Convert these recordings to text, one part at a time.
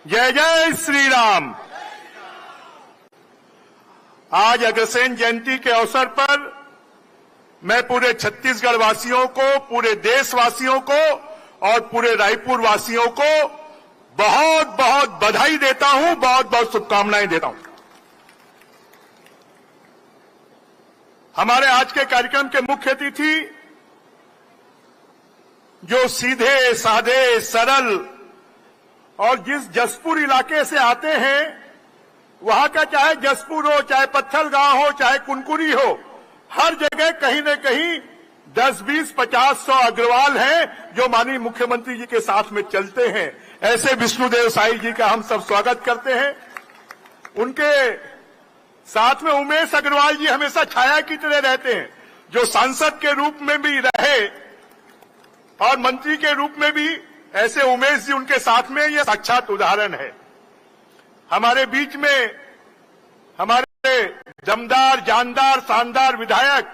जय जय श्री राम। आज अग्रसेन जयंती के अवसर पर मैं पूरे छत्तीसगढ़ वासियों को, पूरे देशवासियों को और पूरे रायपुर वासियों को बहुत बहुत बधाई देता हूं, बहुत बहुत शुभकामनाएं देता हूं। हमारे आज के कार्यक्रम के मुख्य अतिथि जो सीधे साधे सरल और जिस जसपुर इलाके से आते हैं, वहां का चाहे जसपुर हो, चाहे पत्थलगांव हो, चाहे कुनकुरी हो, हर जगह कहीं न कहीं 10, 20, 50, 100 अग्रवाल हैं जो माननीय मुख्यमंत्री जी के साथ में चलते हैं। ऐसे विष्णुदेव साई जी का हम सब स्वागत करते हैं। उनके साथ में उमेश अग्रवाल जी हमेशा छाया की तरह रहते हैं, जो सांसद के रूप में भी रहे और मंत्री के रूप में भी। ऐसे उमेश जी उनके साथ में, ये साक्षात उदाहरण है। हमारे बीच में हमारे दमदार, जानदार, शानदार विधायक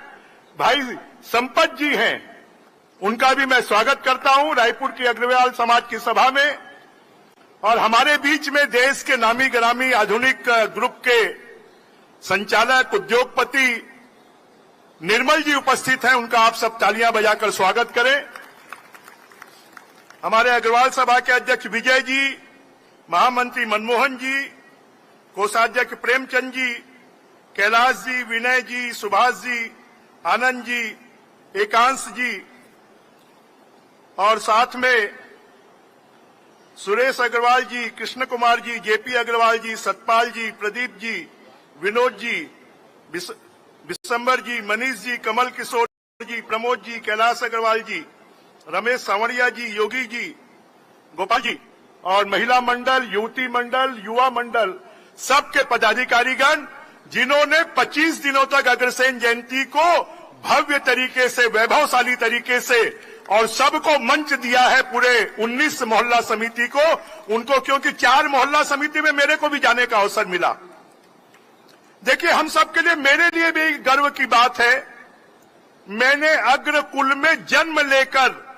भाई संपत जी हैं, उनका भी मैं स्वागत करता हूं रायपुर की अग्रवाल समाज की सभा में। और हमारे बीच में देश के नामी गिरामी आधुनिक ग्रुप के संचालक, उद्योगपति निर्मल जी उपस्थित हैं, उनका आप सब तालियां बजाकर स्वागत करें। हमारे अग्रवाल सभा के अध्यक्ष विजय जी, महामंत्री मनमोहन जी, कोषाध्यक्ष प्रेमचंद जी, कैलाश जी, विनय जी, सुभाष जी, आनंद जी, एकांश जी और साथ में सुरेश अग्रवाल जी, कृष्ण कुमार जी, जेपी अग्रवाल जी, सतपाल जी, प्रदीप जी, विनोद जी, विशंबर जी, मनीष जी, कमल किशोर जी, प्रमोद जी, कैलाश अग्रवाल जी, रमेश सांवरिया जी, योगी जी, गोपाल जी और महिला मंडल, युवती मंडल, युवा मंडल, सबके पदाधिकारीगण जिन्होंने 25 दिनों तक अग्रसेन जयंती को भव्य तरीके से, वैभवशाली तरीके से और सबको मंच दिया है, पूरे 19 मोहल्ला समिति को, उनको, क्योंकि 4 मोहल्ला समिति में मेरे को भी जाने का अवसर मिला। देखिए, हम सबके लिए, मेरे लिए भी गर्व की बात है, मैंने अग्रकुल में जन्म लेकर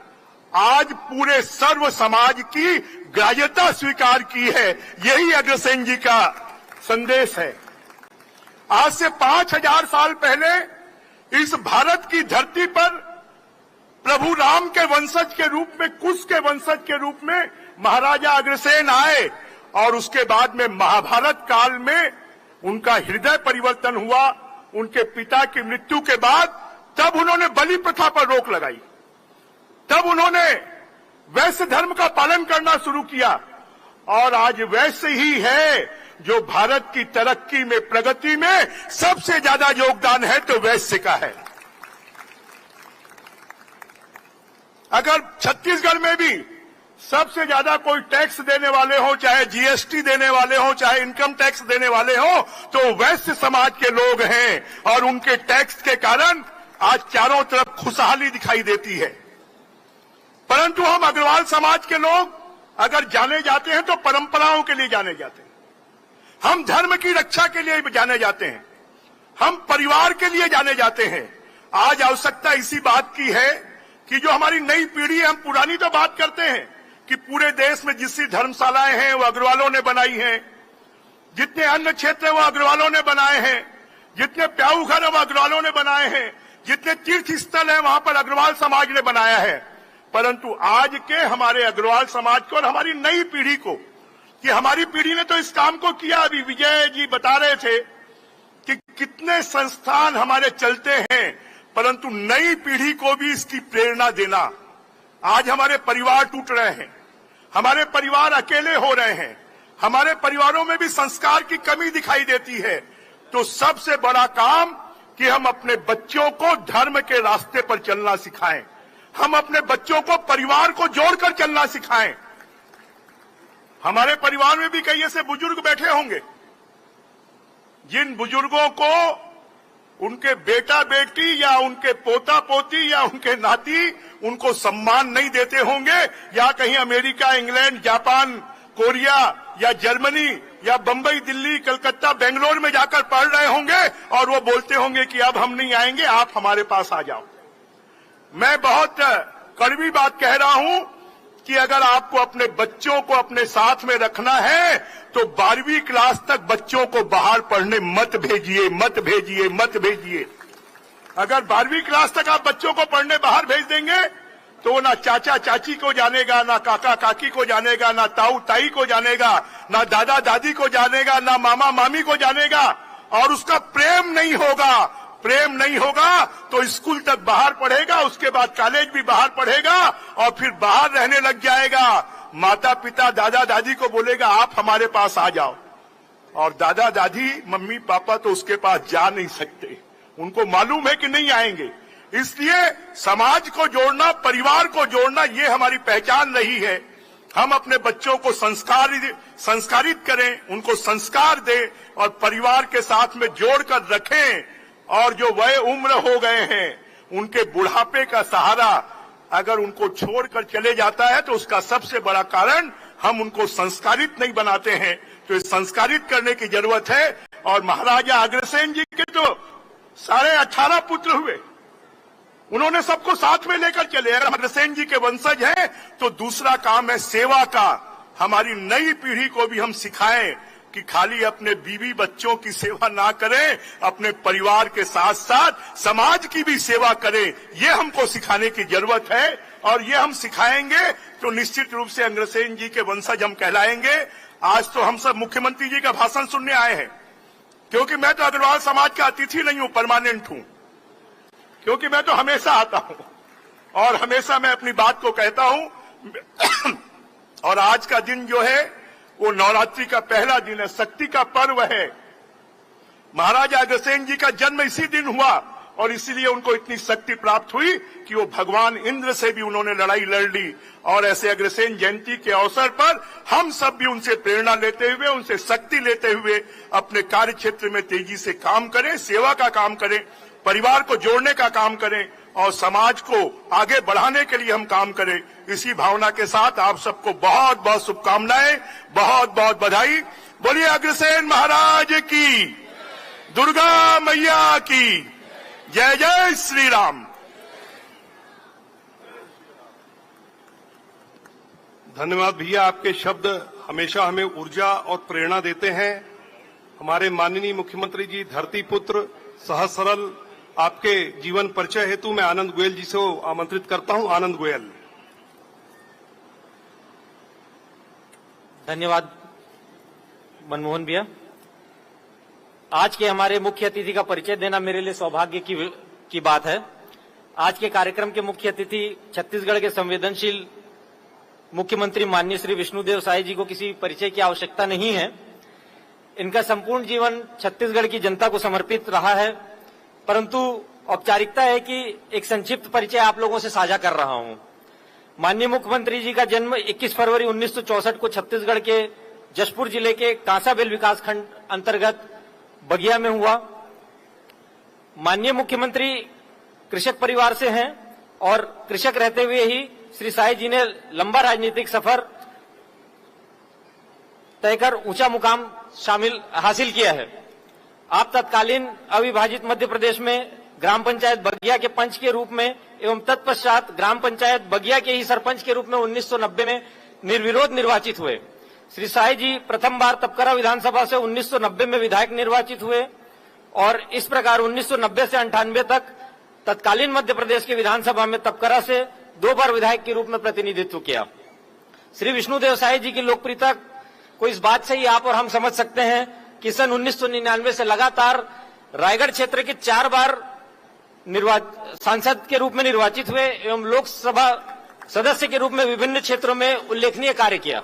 आज पूरे सर्व समाज की ग्राह्यता स्वीकार की है। यही अग्रसेन जी का संदेश है। आज से 5000 साल पहले इस भारत की धरती पर प्रभु राम के वंशज के रूप में, कुश के वंशज के रूप में महाराजा अग्रसेन आए और उसके बाद में महाभारत काल में उनका हृदय परिवर्तन हुआ। उनके पिता की मृत्यु के बाद तब उन्होंने बलि प्रथा पर रोक लगाई, तब उन्होंने वैश्य धर्म का पालन करना शुरू किया और आज वैश्य ही है जो भारत की तरक्की में, प्रगति में सबसे ज्यादा योगदान है तो वैश्य का है। अगर छत्तीसगढ़ में भी सबसे ज्यादा कोई टैक्स देने वाले हो, चाहे जीएसटी देने वाले हो, चाहे इनकम टैक्स देने वाले हो, तो वैश्य समाज के लोग हैं और उनके टैक्स के कारण आज चारों तरफ खुशहाली दिखाई देती है। परंतु हम अग्रवाल समाज के लोग अगर जाने जाते हैं तो परंपराओं के लिए जाने जाते हैं, हम धर्म की रक्षा के लिए जाने जाते हैं, हम परिवार के लिए जाने जाते हैं। आज आवश्यकता इसी बात की है कि जो हमारी नई पीढ़ी है, हम पुरानी तो बात करते हैं कि पूरे देश में जितनी धर्मशालाएं हैं वो अग्रवालों ने बनाई हैं, जितने अन्य क्षेत्र हैं वो अग्रवालों ने बनाए हैं, जितने प्याऊ घर है वो अग्रवालों ने बनाए हैं, जितने तीर्थ स्थल हैं वहां पर अग्रवाल समाज ने बनाया है। परंतु आज के हमारे अग्रवाल समाज को और हमारी नई पीढ़ी को, कि हमारी पीढ़ी ने तो इस काम को किया, अभी विजय जी बता रहे थे कि कितने संस्थान हमारे चलते हैं, परंतु नई पीढ़ी को भी इसकी प्रेरणा देना। आज हमारे परिवार टूट रहे हैं, हमारे परिवार अकेले हो रहे हैं, हमारे परिवारों में भी संस्कार की कमी दिखाई देती है। तो सबसे बड़ा काम कि हम अपने बच्चों को धर्म के रास्ते पर चलना सिखाएं, हम अपने बच्चों को परिवार को जोड़कर चलना सिखाएं। हमारे परिवार में भी कई ऐसे बुजुर्ग बैठे होंगे जिन बुजुर्गों को उनके बेटा बेटी या उनके पोता पोती या उनके नाती उनको सम्मान नहीं देते होंगे, या कहीं अमेरिका, इंग्लैंड, जापान, कोरिया या जर्मनी या बंबई, दिल्ली, कलकत्ता, बेंगलोर में जाकर पढ़ रहे होंगे और वो बोलते होंगे कि अब हम नहीं आएंगे, आप हमारे पास आ जाओ। मैं बहुत कड़वी बात कह रहा हूं कि अगर आपको अपने बच्चों को अपने साथ में रखना है तो 12वीं क्लास तक बच्चों को बाहर पढ़ने मत भेजिए, मत भेजिए, मत भेजिए। अगर 12वीं क्लास तक आप बच्चों को पढ़ने बाहर भेज देंगे तो ना चाचा चाची को जानेगा, ना काका काकी को जानेगा, ना ताऊ ताई को जानेगा, ना दादा दादी को जानेगा, ना मामा मामी को जानेगा, और उसका प्रेम नहीं होगा। प्रेम नहीं होगा तो स्कूल तक बाहर पढ़ेगा, उसके बाद कॉलेज भी बाहर पढ़ेगा और फिर बाहर रहने लग जाएगा। माता पिता दादा दादी को बोलेगा आप हमारे पास आ जाओ, और दादा दादी मम्मी पापा तो उसके पास जा नहीं सकते, उनको मालूम है कि नहीं आएंगे। इसलिए समाज को जोड़ना, परिवार को जोड़ना, ये हमारी पहचान रही है। हम अपने बच्चों को संस्कारित करें, उनको संस्कार दें और परिवार के साथ में जोड़कर रखें। और जो वय उम्र हो गए हैं उनके बुढ़ापे का सहारा अगर उनको छोड़कर चले जाता है तो उसका सबसे बड़ा कारण हम उनको संस्कारित नहीं बनाते हैं। तो संस्कारित करने की जरूरत है। और महाराजा अग्रसेन जी के तो 18.5 पुत्र हुए, उन्होंने सबको साथ में लेकर चले। अगर अग्रसेन जी के वंशज हैं तो दूसरा काम है सेवा का। हमारी नई पीढ़ी को भी हम सिखाएं कि खाली अपने बीवी बच्चों की सेवा ना करें, अपने परिवार के साथ साथ समाज की भी सेवा करें। ये हमको सिखाने की जरूरत है और ये हम सिखाएंगे तो निश्चित रूप से अग्रसेन जी के वंशज हम कहलाएंगे। आज तो हम सब मुख्यमंत्री जी का भाषण सुनने आए हैं, क्योंकि मैं तो अग्रवाल समाज का अतिथि नहीं हूं, परमानेंट हूं, क्योंकि मैं तो हमेशा आता हूं और हमेशा मैं अपनी बात को कहता हूं। और आज का दिन जो है वो नवरात्रि का पहला दिन है, शक्ति का पर्व है। महाराजा अग्रसेन जी का जन्म इसी दिन हुआ और इसीलिए उनको इतनी शक्ति प्राप्त हुई कि वो भगवान इंद्र से भी उन्होंने लड़ाई लड़ ली। और ऐसे अग्रसेन जयंती के अवसर पर हम सब भी उनसे प्रेरणा लेते हुए, उनसे शक्ति लेते हुए अपने कार्य क्षेत्र में तेजी से काम करें, सेवा का काम करें, परिवार को जोड़ने का काम करें और समाज को आगे बढ़ाने के लिए हम काम करें। इसी भावना के साथ आप सबको बहुत बहुत शुभकामनाएं, बहुत बहुत बधाई। बोलिए अग्रसेन महाराज की, दुर्गा मैया की जय। जय श्री राम। धन्यवाद भैया, आपके शब्द हमेशा हमें ऊर्जा और प्रेरणा देते हैं। हमारे माननीय मुख्यमंत्री जी धरती पुत्र सहज सरल आपके जीवन परिचय हेतु मैं आनंद गोयल जी से आमंत्रित करता हूं। आनंद गोयल। धन्यवाद मनमोहन भैया। आज के हमारे मुख्य अतिथि का परिचय देना मेरे लिए सौभाग्य की बात है। आज के कार्यक्रम के मुख्य अतिथि छत्तीसगढ़ के संवेदनशील मुख्यमंत्री माननीय श्री विष्णुदेव साय जी को किसी परिचय की आवश्यकता नहीं है। इनका संपूर्ण जीवन छत्तीसगढ़ की जनता को समर्पित रहा है, परंतु औपचारिकता है कि एक संक्षिप्त परिचय आप लोगों से साझा कर रहा हूं। माननीय मुख्यमंत्री जी का जन्म 21 फरवरी 1964 को छत्तीसगढ़ के जशपुर जिले के कांसाबेल विकासखंड अंतर्गत बगिया में हुआ। माननीय मुख्यमंत्री कृषक परिवार से हैं और कृषक रहते हुए ही श्री साय जी ने लंबा राजनीतिक सफर तय कर ऊंचा मुकाम हासिल किया है। आप तत्कालीन अविभाजित मध्य प्रदेश में ग्राम पंचायत बगिया के पंच के रूप में एवं तत्पश्चात ग्राम पंचायत बगिया के ही सरपंच के रूप में 1990 में निर्विरोध निर्वाचित हुए। श्री साय जी प्रथम बार तपकरा विधानसभा से 1990 में विधायक निर्वाचित हुए और इस प्रकार 1990 से 98 तक तत्कालीन मध्य प्रदेश के विधानसभा में तपकरा से 2 बार विधायक के रूप में प्रतिनिधित्व किया। श्री विष्णुदेव साय जी की लोकप्रियता को इस बात से ही आप और हम समझ सकते हैं कि सन 1999 से लगातार रायगढ़ क्षेत्र के 4 बार सांसद के रूप में निर्वाचित हुए एवं लोकसभा सदस्य के रूप में विभिन्न क्षेत्रों में उल्लेखनीय कार्य किया।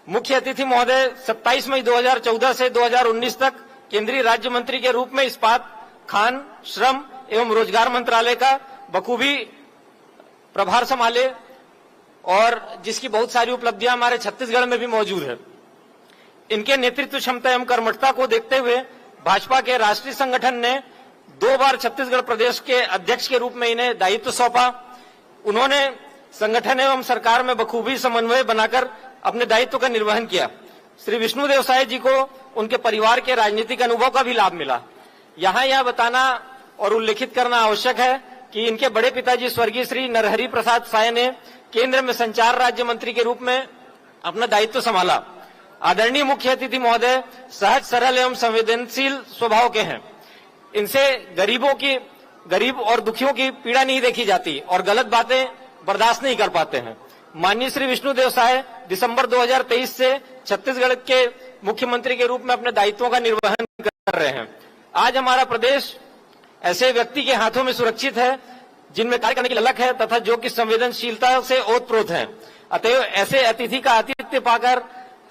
मुख्य अतिथि महोदय 27 मई 2014 से 2019 तक केंद्रीय राज्य मंत्री के रूप में इस्पात, खान, श्रम एवं रोजगार मंत्रालय का बखूबी प्रभार संभाले और जिसकी बहुत सारी उपलब्धियां हमारे छत्तीसगढ़ में भी मौजूद है। इनके नेतृत्व क्षमता एवं कर्मठता को देखते हुए भाजपा के राष्ट्रीय संगठन ने 2 बार छत्तीसगढ़ प्रदेश के अध्यक्ष के रूप में इन्हें दायित्व सौंपा। उन्होंने संगठन एवं सरकार में बखूबी समन्वय बनाकर अपने दायित्व का निर्वहन किया। श्री विष्णुदेव साय जी को उनके परिवार के राजनीतिक अनुभव का भी लाभ मिला। यहाँ यह बताना और उल्लेखित करना आवश्यक है कि इनके बड़े पिताजी स्वर्गीय श्री नरहरि प्रसाद साय ने केंद्र में संचार राज्य मंत्री के रूप में अपना दायित्व संभाला। आदरणीय मुख्य अतिथि महोदय सहज, सरल एवं संवेदनशील स्वभाव के हैं। इनसे गरीब और दुखियों की पीड़ा नहीं देखी जाती और गलत बातें बर्दाश्त नहीं कर पाते हैं। माननीय श्री विष्णुदेव साय दिसंबर 2023 से छत्तीसगढ़ के मुख्यमंत्री के रूप में अपने दायित्वों का निर्वहन कर रहे हैं। आज हमारा प्रदेश ऐसे व्यक्ति के हाथों में सुरक्षित है जिनमें कार्य करने की ललक है तथा जो कि संवेदनशीलता से ओतप्रोत है। अतएव ऐसे अतिथि का आतिथ्य पाकर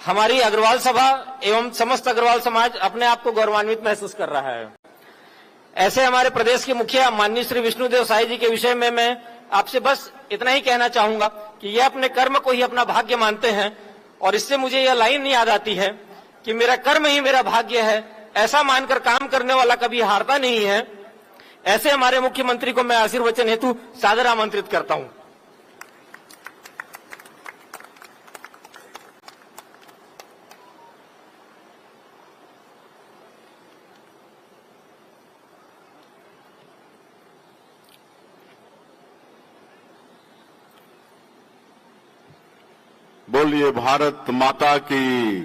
हमारी अग्रवाल सभा एवं समस्त अग्रवाल समाज अपने आप को गौरवान्वित महसूस कर रहा है। ऐसे हमारे प्रदेश के मुखिया माननीय श्री विष्णुदेव साय जी के विषय में मैं आपसे बस इतना ही कहना चाहूंगा कि ये अपने कर्म को ही अपना भाग्य मानते हैं और इससे मुझे यह लाइन याद आती है कि मेरा कर्म ही मेरा भाग्य है। ऐसा मानकर काम करने वाला कभी हारता नहीं है। ऐसे हमारे मुख्यमंत्री को मैं आशीर्वचन हेतु सादर आमंत्रित करता हूं। बोलिए भारत माता की,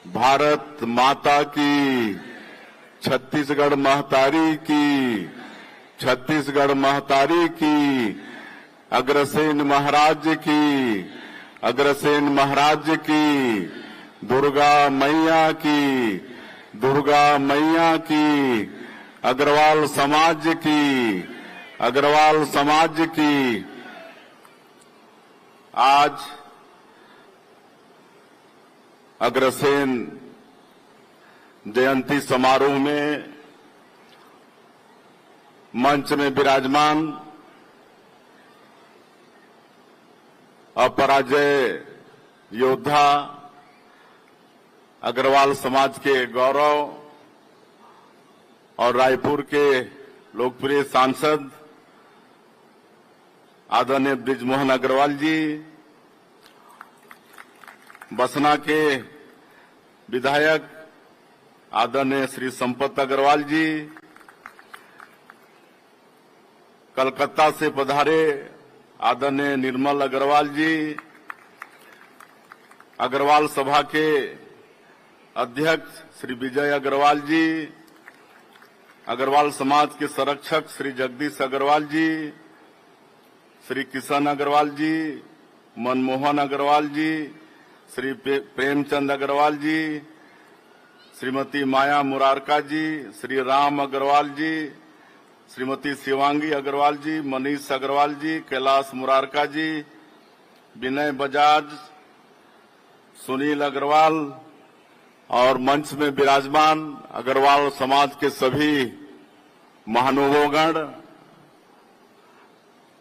भारत माता की, छत्तीसगढ़ महतारी की, छत्तीसगढ़ महतारी की, अग्रसेन महाराज की, अग्रसेन महाराज की, दुर्गा मैया की, दुर्गा मैया की, अग्रवाल समाज की, अग्रवाल समाज की। आज अग्रसेन जयंती समारोह में मंच में विराजमान अपराजय योद्धा, अग्रवाल समाज के गौरव और रायपुर के लोकप्रिय सांसद आदरणीय बृजमोहन अग्रवाल जी, बसना के विधायक आदरणीय श्री संपत अग्रवाल जी, कलकत्ता से पधारे आदरणीय निर्मल अग्रवाल जी, अग्रवाल सभा के अध्यक्ष श्री विजय अग्रवाल जी, अग्रवाल समाज के संरक्षक श्री जगदीश अग्रवाल जी, श्री किशन अग्रवाल जी, मनमोहन अग्रवाल जी, श्री प्रेमचंद अग्रवाल जी, श्रीमती माया मुरारका जी, श्री राम अग्रवाल जी, श्रीमती शिवांगी अग्रवाल जी, मनीष अग्रवाल जी, कैलाश मुरारका जी, विनय बजाज, सुनील अग्रवाल और मंच में विराजमान अग्रवाल समाज के सभी महानुभावगण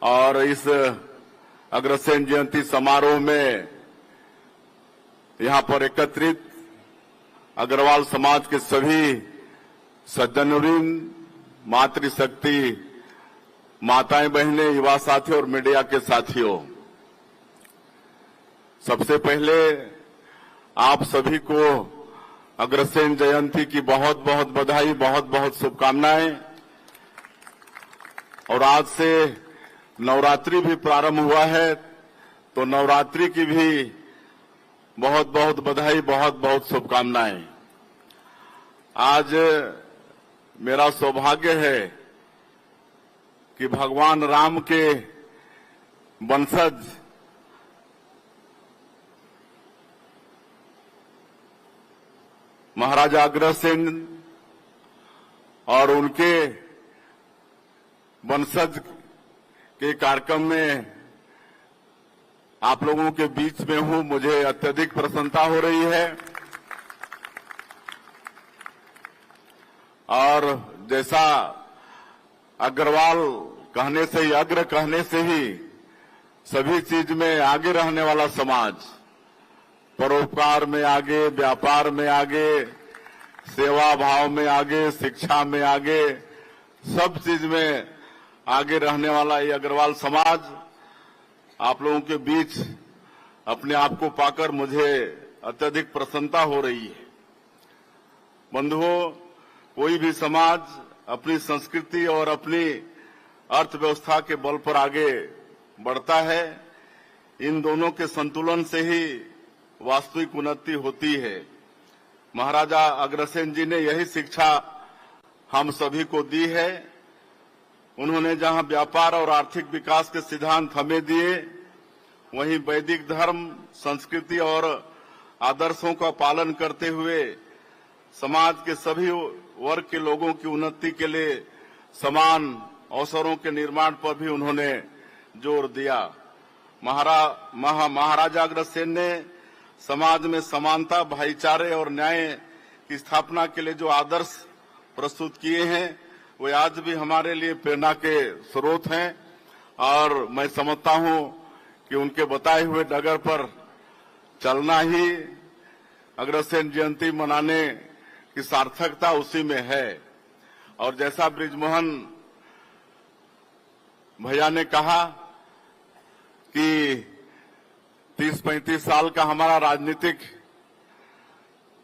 और इस अग्रसेन जयंती समारोह में यहां पर एकत्रित अग्रवाल समाज के सभी सज्जनवृंद, मातृशक्ति, माताएं, बहनें, युवा साथियों और मीडिया के साथियों, सबसे पहले आप सभी को अग्रसेन जयंती की बहुत बहुत बधाई, बहुत बहुत शुभकामनाएं। और आज से नवरात्रि भी प्रारंभ हुआ है, तो नवरात्रि की भी बहुत बहुत बधाई, बहुत बहुत शुभकामनाएं। आज मेरा सौभाग्य है कि भगवान राम के वंशज महाराजा अग्रसेन और उनके वंशज के कार्यक्रम में आप लोगों के बीच में हूं। मुझे अत्यधिक प्रसन्नता हो रही है और जैसा अग्रवाल कहने से ही, अग्र कहने से ही सभी चीज में आगे रहने वाला समाज, परोपकार में आगे, व्यापार में आगे, सेवा भाव में आगे, शिक्षा में आगे, सब चीज में आगे रहने वाला ये अग्रवाल समाज आप लोगों के बीच अपने आप को पाकर मुझे अत्यधिक प्रसन्नता हो रही है। बंधुओं, कोई भी समाज अपनी संस्कृति और अपनी अर्थव्यवस्था के बल पर आगे बढ़ता है। इन दोनों के संतुलन से ही वास्तविक उन्नति होती है। महाराजा अग्रसेन जी ने यही शिक्षा हम सभी को दी है। उन्होंने जहां व्यापार और आर्थिक विकास के सिद्धांत हमें दिए, वहीं वैदिक धर्म, संस्कृति और आदर्शों का पालन करते हुए समाज के सभी वर्ग के लोगों की उन्नति के लिए समान अवसरों के निर्माण पर भी उन्होंने जोर दिया। महाराजा अग्रसेन ने समाज में समानता, भाईचारे और न्याय की स्थापना के लिए जो आदर्श प्रस्तुत किए हैं, वे आज भी हमारे लिए प्रेरणा के स्रोत हैं और मैं समझता हूं कि उनके बताए हुए डगर पर चलना ही अग्रसेन जयंती मनाने की सार्थकता उसी में है। और जैसा बृजमोहन भैया ने कहा कि 30-35 साल का हमारा राजनीतिक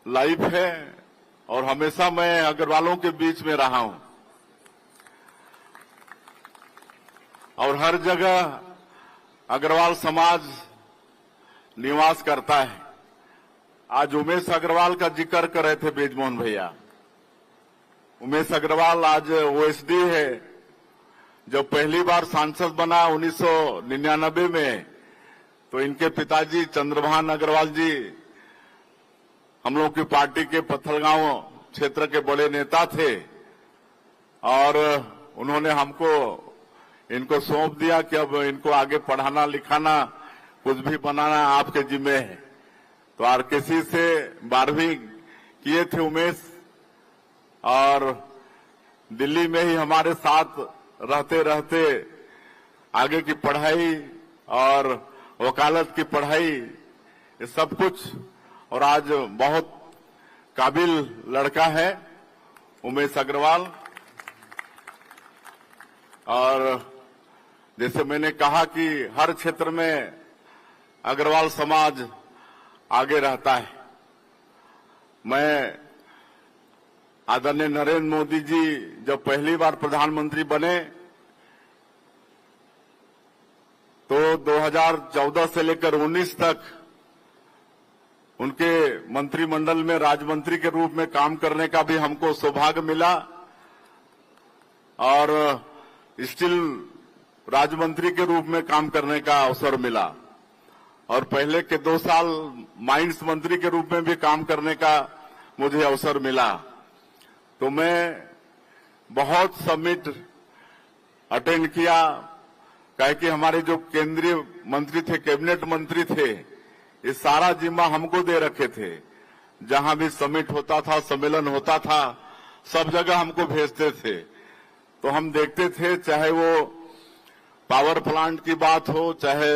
लाइफ है और हमेशा मैं अग्रवालों के बीच में रहा हूं और हर जगह अग्रवाल समाज निवास करता है। आज उमेश अग्रवाल का जिक्र कर रहे थे बृजमोहन भैया। उमेश अग्रवाल आज ओएसडी है। जब पहली बार सांसद बना 1999 में, तो इनके पिताजी चंद्रभान अग्रवाल जी हम लोग की पार्टी के पत्थलगांव क्षेत्र के बड़े नेता थे और उन्होंने हमको इनको सौंप दिया कि अब इनको आगे पढ़ाना लिखाना कुछ भी बनाना आपके जिम्मे है। तो आरकेसी से 12वीं किए थे उमेश और दिल्ली में ही हमारे साथ रहते रहते आगे की पढ़ाई और वकालत की पढ़ाई, ये सब कुछ, और आज बहुत काबिल लड़का है उमेश अग्रवाल। और जैसे मैंने कहा कि हर क्षेत्र में अग्रवाल समाज आगे रहता है। मैं आदरणीय नरेंद्र मोदी जी जब पहली बार प्रधानमंत्री बने तो 2014 से लेकर 19 तक उनके मंत्रिमंडल में राजमंत्री के रूप में काम करने का भी हमको सौभाग्य मिला और स्टील राजमंत्री के रूप में काम करने का अवसर मिला और पहले के 2 साल माइंस मंत्री के रूप में भी काम करने का मुझे अवसर मिला। तो मैं बहुत समिट अटेंड किया, कहे कि हमारे जो केंद्रीय मंत्री थे, कैबिनेट मंत्री थे, ये सारा जिम्मा हमको दे रखे थे। जहां भी समिट होता था, सम्मेलन होता था, सब जगह हमको भेजते थे। तो हम देखते थे, चाहे वो पावर प्लांट की बात हो, चाहे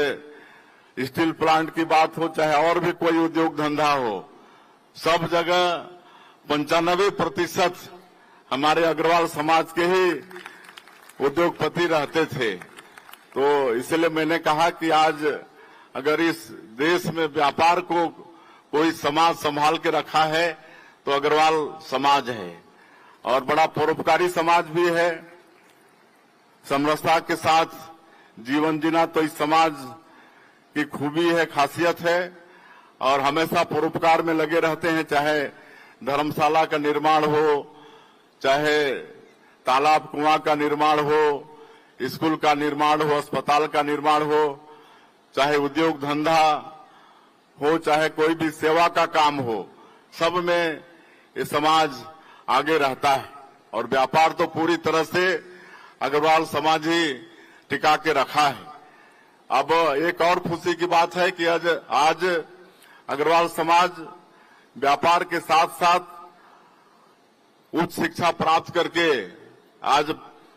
स्टील प्लांट की बात हो, चाहे और भी कोई उद्योग धंधा हो, सब जगह 95% हमारे अग्रवाल समाज के ही उद्योगपति रहते थे। तो इसलिए मैंने कहा कि आज अगर इस देश में व्यापार को कोई समाज संभाल के रखा है तो अग्रवाल समाज है और बड़ा परोपकारी समाज भी है। समरसता के साथ जीवन जीना तो इस समाज की खूबी है, खासियत है और हमेशा परोपकार में लगे रहते हैं। चाहे धर्मशाला का निर्माण हो, चाहे तालाब कुआं का निर्माण हो, स्कूल का निर्माण हो, अस्पताल का निर्माण हो, चाहे उद्योग धंधा हो, चाहे कोई भी सेवा का काम हो, सब में ये समाज आगे रहता है और व्यापार तो पूरी तरह से अग्रवाल समाज ही टिका के रखा है। अब एक और खुशी की बात है कि आज अग्रवाल समाज व्यापार के साथ साथ उच्च शिक्षा प्राप्त करके आज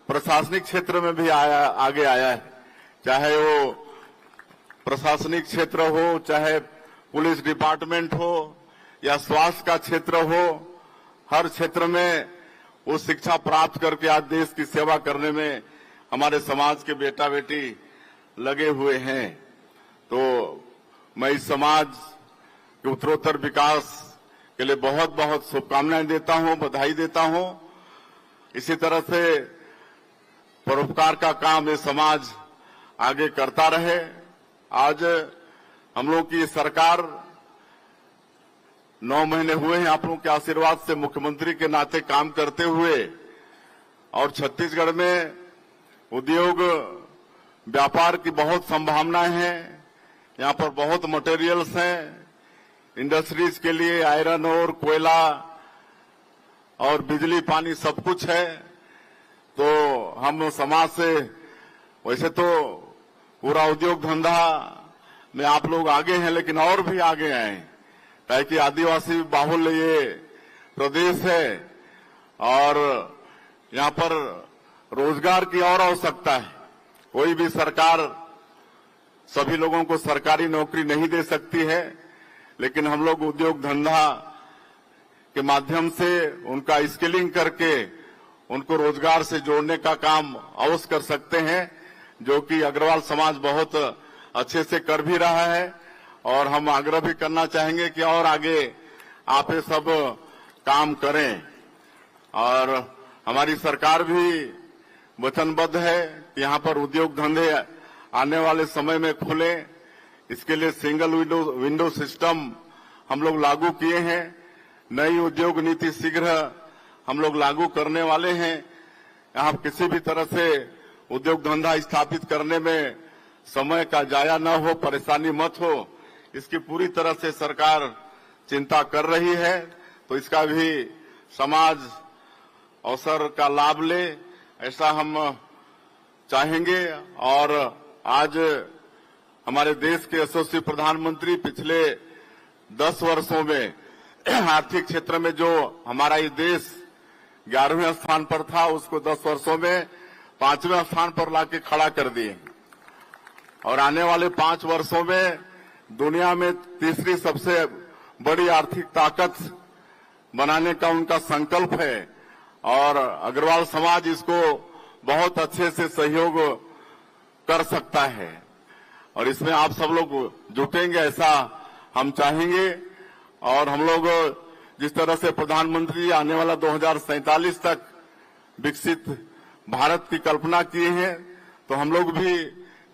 प्रशासनिक क्षेत्र में भी आगे आया है। चाहे वो प्रशासनिक क्षेत्र हो, चाहे पुलिस डिपार्टमेंट हो या स्वास्थ्य का क्षेत्र हो, हर क्षेत्र में वो शिक्षा प्राप्त करके आज देश की सेवा करने में हमारे समाज के बेटा बेटी लगे हुए हैं। तो मैं इस समाज के उत्तरोत्तर विकास के लिए बहुत बहुत शुभकामनाएं देता हूं, बधाई देता हूं। इसी तरह से परोपकार का काम ये समाज आगे करता रहे। आज हम लोग की सरकार 9 महीने हुए हैं आप लोगों के आशीर्वाद से मुख्यमंत्री के नाते काम करते हुए, और छत्तीसगढ़ में उद्योग व्यापार की बहुत संभावनाएं हैं। यहाँ पर बहुत मटेरियल्स हैं इंडस्ट्रीज के लिए, आयरन और कोयला और बिजली पानी सब कुछ है। तो हम समाज से वैसे तो पूरा उद्योग धंधा में आप लोग आगे हैं, लेकिन और भी आगे आए, ताकि आदिवासी बाहुल्य ये प्रदेश है और यहाँ पर रोजगार की और आवश्यकता है। कोई भी सरकार सभी लोगों को सरकारी नौकरी नहीं दे सकती है, लेकिन हम लोग उद्योग धंधा के माध्यम से उनका स्किलिंग करके उनको रोजगार से जोड़ने का काम अवश्य कर सकते हैं, जो कि अग्रवाल समाज बहुत अच्छे से कर भी रहा है। और हम आग्रह भी करना चाहेंगे कि और आगे आप ये सब काम करें। और हमारी सरकार भी वचनबद्ध है कि यहाँ पर उद्योग धंधे आने वाले समय में खुले। इसके लिए सिंगल विंडो सिस्टम हम लोग लागू किए हैं। नई उद्योग नीति शीघ्र हम लोग लागू करने वाले हैं। यहाँ किसी भी तरह से उद्योग धंधा स्थापित करने में समय का जाया न हो, परेशानी मत हो, इसकी पूरी तरह से सरकार चिंता कर रही है। तो इसका भी समाज अवसर का लाभ ले, ऐसा हम चाहेंगे। और आज हमारे देश के यशस्वी प्रधानमंत्री पिछले 10 वर्षों में आर्थिक क्षेत्र में जो हमारा ये देश 11वें स्थान पर था, उसको 10 वर्षों में 5वें स्थान पर लाके खड़ा कर दिए। और आने वाले 5 वर्षों में दुनिया में तीसरी सबसे बड़ी आर्थिक ताकत बनाने का उनका संकल्प है। और अग्रवाल समाज इसको बहुत अच्छे से सहयोग कर सकता है और इसमें आप सब लोग जुटेंगे, ऐसा हम चाहेंगे। और हम लोग जिस तरह से प्रधानमंत्री आने वाला 2047 तक विकसित भारत की कल्पना किए हैं, तो हम लोग भी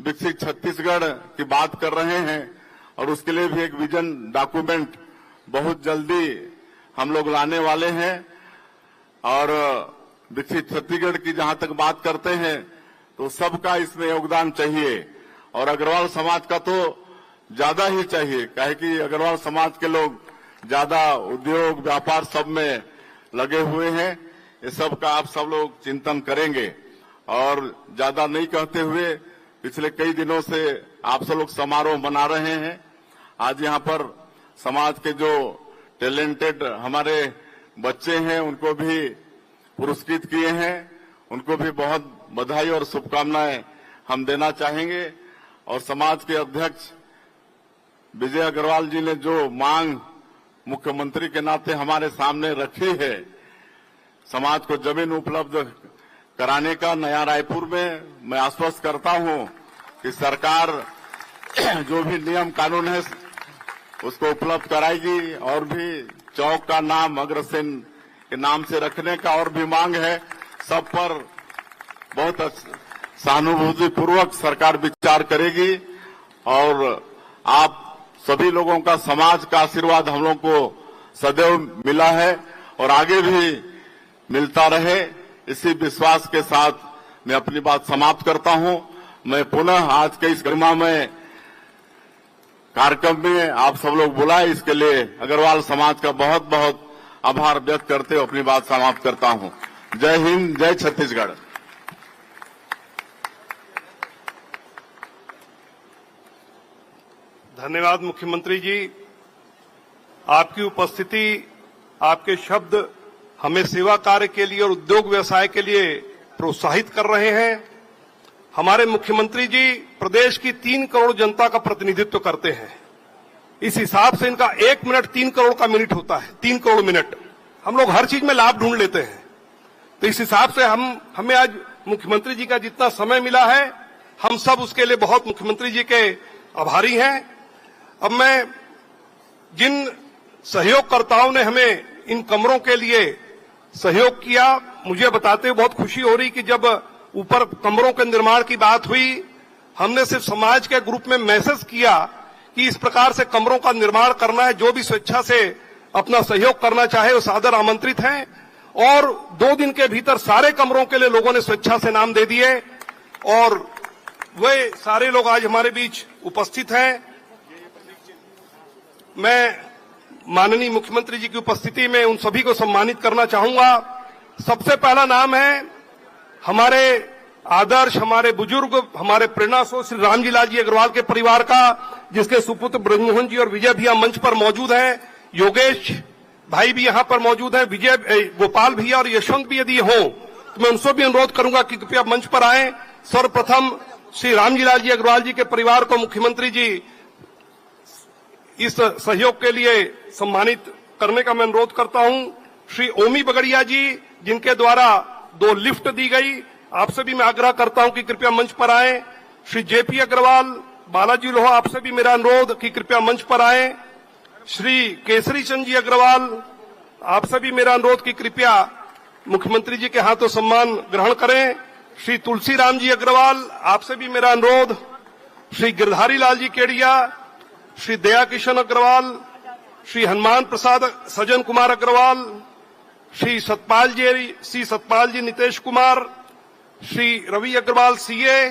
विकसित छत्तीसगढ़ की बात कर रहे हैं। और उसके लिए भी एक विजन डॉक्यूमेंट बहुत जल्दी हम लोग लाने वाले हैं। और विकसित छत्तीसगढ़ की जहां तक बात करते हैं तो सबका इसमें योगदान चाहिए, और अग्रवाल समाज का तो ज्यादा ही चाहिए, काहे कि अग्रवाल समाज के लोग ज्यादा उद्योग व्यापार सब में लगे हुए हैं। ये सब का आप सब लोग चिंतन करेंगे। और ज्यादा नहीं कहते हुए, पिछले कई दिनों से आप सब लोग समारोह मना रहे हैं। आज यहाँ पर समाज के जो टैलेंटेड हमारे बच्चे हैं उनको भी पुरस्कृत किए हैं, उनको भी बहुत बधाई और शुभकामनाएं हम देना चाहेंगे। और समाज के अध्यक्ष विजय अग्रवाल जी ने जो मांग मुख्यमंत्री के नाते हमारे सामने रखी है, समाज को जमीन उपलब्ध कराने का नया रायपुर में, मैं आश्वस्त करता हूं कि सरकार जो भी नियम कानून है उसको उपलब्ध कराएगी। और भी चौक का नाम अग्रसेन के नाम से रखने का और भी मांग है, सब पर बहुत सहानुभूतिपूर्वक सरकार विचार करेगी। और आप सभी लोगों का, समाज का आशीर्वाद हम लोगों को सदैव मिला है और आगे भी मिलता रहे, इसी विश्वास के साथ मैं अपनी बात समाप्त करता हूं। मैं पुनः आज के इस गरिमामय कार्यक्रम में आप सब लोग बुलाए, इसके लिए अग्रवाल समाज का बहुत बहुत आभार व्यक्त करते हुए अपनी बात समाप्त करता हूं। जय हिंद, जय छत्तीसगढ़। धन्यवाद मुख्यमंत्री जी। आपकी उपस्थिति, आपके शब्द हमें सेवा कार्य के लिए और उद्योग व्यवसाय के लिए प्रोत्साहित कर रहे हैं। हमारे मुख्यमंत्री जी प्रदेश की 3 करोड़ जनता का प्रतिनिधित्व करते हैं। इस हिसाब से इनका 1 मिनट 3 करोड़ का मिनट होता है। 3 करोड़ मिनट हम लोग हर चीज में लाभ ढूंढ लेते हैं। तो इस हिसाब से हमें आज मुख्यमंत्री जी का जितना समय मिला है, हम सब उसके लिए बहुत मुख्यमंत्री जी के आभारी हैं। अब मैं जिन सहयोगकर्ताओं ने हमें इन कमरों के लिए सहयोग किया, मुझे बताते हुए बहुत खुशी हो रही कि जब ऊपर कमरों के निर्माण की बात हुई हमने सिर्फ समाज के ग्रुप में मैसेज किया कि इस प्रकार से कमरों का निर्माण करना है, जो भी स्वेच्छा से अपना सहयोग करना चाहे वो सादर आमंत्रित हैं। और 2 दिन के भीतर सारे कमरों के लिए लोगों ने स्वेच्छा से नाम दे दिए और वे सारे लोग आज हमारे बीच उपस्थित हैं। मैं माननीय मुख्यमंत्री जी की उपस्थिति में उन सभी को सम्मानित करना चाहूंगा। सबसे पहला नाम है हमारे आदर्श, हमारे बुजुर्ग, हमारे प्रेरणा स्रोत श्री रामजी लाल जी अग्रवाल के परिवार का, जिसके सुपुत्र ब्रजमोहन जी और विजय भैया मंच पर मौजूद हैं। योगेश भाई भी यहां पर मौजूद हैं, विजय गोपाल भैया और यशवंत भी यदि हो तो मैं उनसे भी अनुरोध करूंगा कि कृपया मंच पर आए। सर्वप्रथम श्री रामजी लाल जी अग्रवाल जी के परिवार को मुख्यमंत्री जी इस सहयोग के लिए सम्मानित करने का मैं अनुरोध करता हूं। श्री ओमी बगड़िया जी, जिनके द्वारा 2 लिफ्ट दी गई, आपसे भी मैं आग्रह करता हूं कि कृपया मंच पर आए। श्री जेपी अग्रवाल, बालाजी लोहा, आपसे भी मेरा अनुरोध कि कृपया मंच पर आए। श्री केसरी चंद जी अग्रवाल, आपसे भी मेरा अनुरोध कि कृपया मुख्यमंत्री जी के हाथों सम्मान ग्रहण करें। श्री तुलसीराम जी अग्रवाल, आपसे भी मेरा अनुरोध। श्री गिरधारी लाल जी केडिया, श्री दया किशन अग्रवाल, श्री हनुमान प्रसाद सज्जन कुमार अग्रवाल, श्री सतपाल जी नितेश कुमार, श्री रवि अग्रवाल सीए,